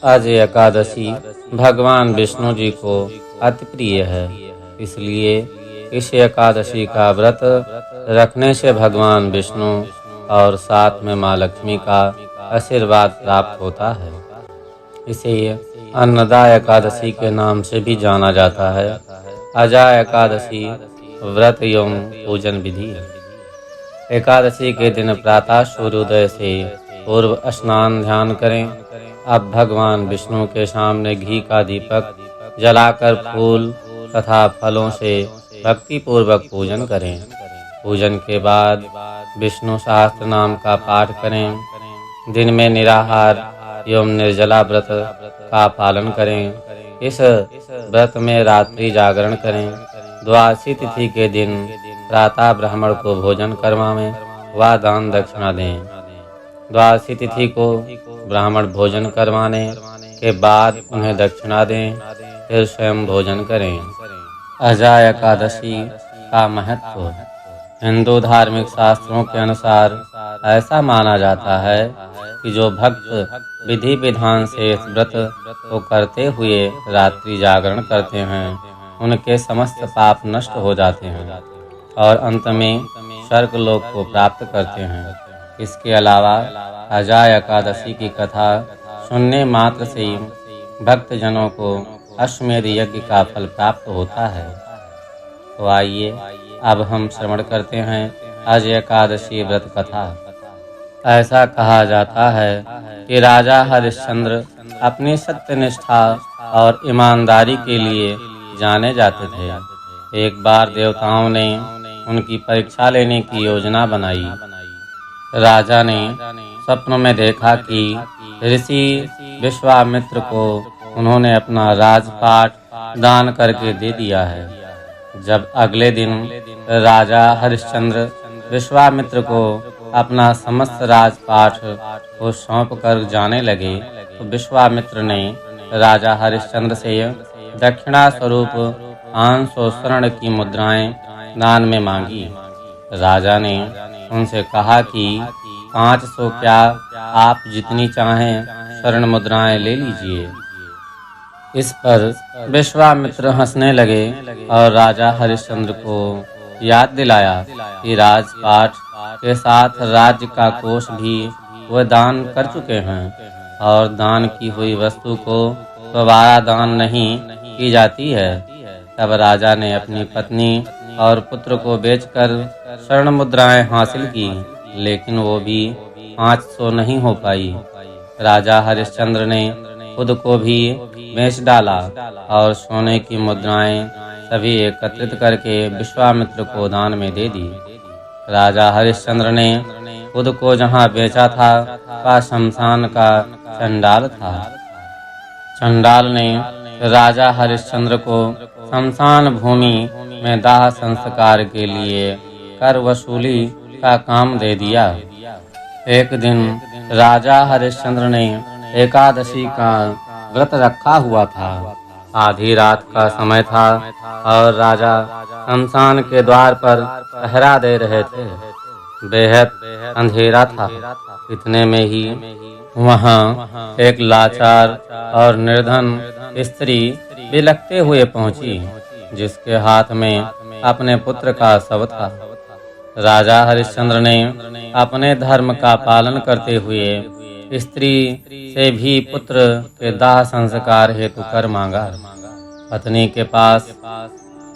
आज एकादशी भगवान विष्णु जी को अति प्रिय है, इसलिए इस एकादशी का व्रत रखने से भगवान विष्णु और साथ में माँ लक्ष्मी का आशीर्वाद प्राप्त होता है। इसे अन्नदा एकादशी के नाम से भी जाना जाता है। अजा एकादशी व्रत एवं पूजन विधि। एकादशी के दिन प्रातः सूर्योदय से पूर्व स्नान ध्यान करें। अब भगवान विष्णु के सामने घी का दीपक जलाकर फूल तथा फलों से भक्ति पूर्वक पूजन करें। पूजन के बाद विष्णु सहस्त्र नाम का पाठ करें। दिन में निराहार एवं निर्जला व्रत का पालन करें। इस व्रत में रात्रि जागरण करें। द्वादशी तिथि के दिन प्रातः ब्राह्मण को भोजन करवाएं व दान दक्षिणा दें। द्वादशी तिथि को ब्राह्मण भोजन करवाने के बाद उन्हें दक्षिणा दें, फिर स्वयं भोजन करें। अजा एकादशी का महत्व। हिंदू धार्मिक शास्त्रों के अनुसार ऐसा माना जाता है कि जो भक्त विधि विधान से इस व्रत को करते हुए रात्रि जागरण करते हैं, उनके समस्त पाप नष्ट हो जाते हैं और अंत में स्वर्ग लोक को प्राप्त करते हैं। इसके अलावा अजा एकादशी की कथा सुनने मात्र से भक्तजनों को अश्वमेध यज्ञ का फल प्राप्त होता है। तो आइए अब हम श्रवण करते हैं अज एकादशी व्रत कथा। ऐसा कहा जाता है कि राजा हरिश्चंद्र अपनी सत्यनिष्ठा और ईमानदारी के लिए जाने जाते थे। एक बार देवताओं ने उनकी परीक्षा लेने की योजना बनाई। राजा ने स्वप्न में देखा कि ऋषि विश्वामित्र को उन्होंने अपना राजपाट दान करके दे दिया है। जब अगले दिन राजा हरिश्चंद्र विश्वामित्र को अपना समस्त राजपाट को सौंप कर जाने लगे, तो विश्वामित्र ने राजा हरिश्चंद्र से दक्षिणा स्वरूप 500 स्वर्ण की मुद्राएं दान में मांगी। राजा ने उनसे कहा कि 500 क्या, आप जितनी चाहें स्वर्ण मुद्राएं ले लीजिए। इस पर विश्वामित्र हंसने लगे और राजा हरिश्चंद्र को याद दिलाया कि राजपाट के साथ राज्य का कोष भी वह दान कर चुके हैं और दान की हुई वस्तु को दोबारा दान नहीं की जाती है। तब राजा ने अपनी पत्नी और पुत्र को बेचकर स्वर्ण मुद्राएं हासिल की, लेकिन वो भी 500 नहीं हो पाई। राजा हरिश्चंद्र ने खुद को भी बेच डाला और सोने की मुद्राएं सभी एकत्रित करके विश्वामित्र को दान में दे दी। राजा हरिश्चंद्र ने खुद को जहाँ बेचा था वह शमशान का चंडाल था। चंडाल ने राजा हरिश्चंद्र को शमशान भूमि में दाह संस्कार के लिए कर वसूली का काम दे दिया। एक दिन राजा हरिश्चंद्र ने एकादशी का व्रत रखा हुआ था। आधी रात का समय था और राजा शमशान के द्वार पर पहरा दे रहे थे। बेहद अंधेरा था। इतने में ही वहाँ एक लाचार और निर्धन स्त्री बिलखते हुए पहुंची, जिसके हाथ में अपने पुत्र का शव था। राजा हरिश्चंद्र ने अपने धर्म का पालन करते हुए स्त्री से भी पुत्र के दाह संस्कार हेतु कर मांगा। पत्नी के पास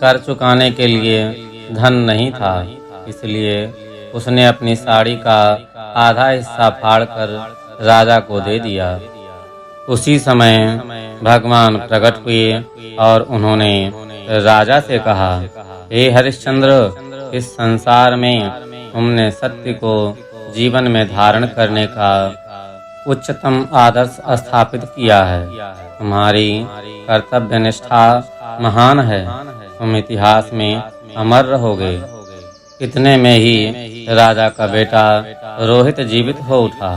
कर चुकाने के लिए धन नहीं था, इसलिए उसने अपनी साड़ी का आधा हिस्सा फाड़कर राजा को दे दिया। उसी समय भगवान प्रकट हुए और उन्होंने राजा से कहा, हे हरिश्चंद्र, इस संसार में तुमने सत्य को जीवन में धारण करने का उच्चतम आदर्श स्थापित किया है। तुम्हारी कर्तव्य निष्ठा महान है। तुम इतिहास में अमर रहोगे। इतने में ही राजा का बेटा रोहित जीवित हो उठा।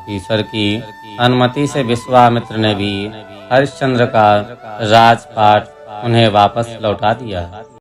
ईश्वर की अनुमति से विश्वामित्र ने भी हरिश्चंद्र का राजपाट उन्हें वापस लौटा दिया।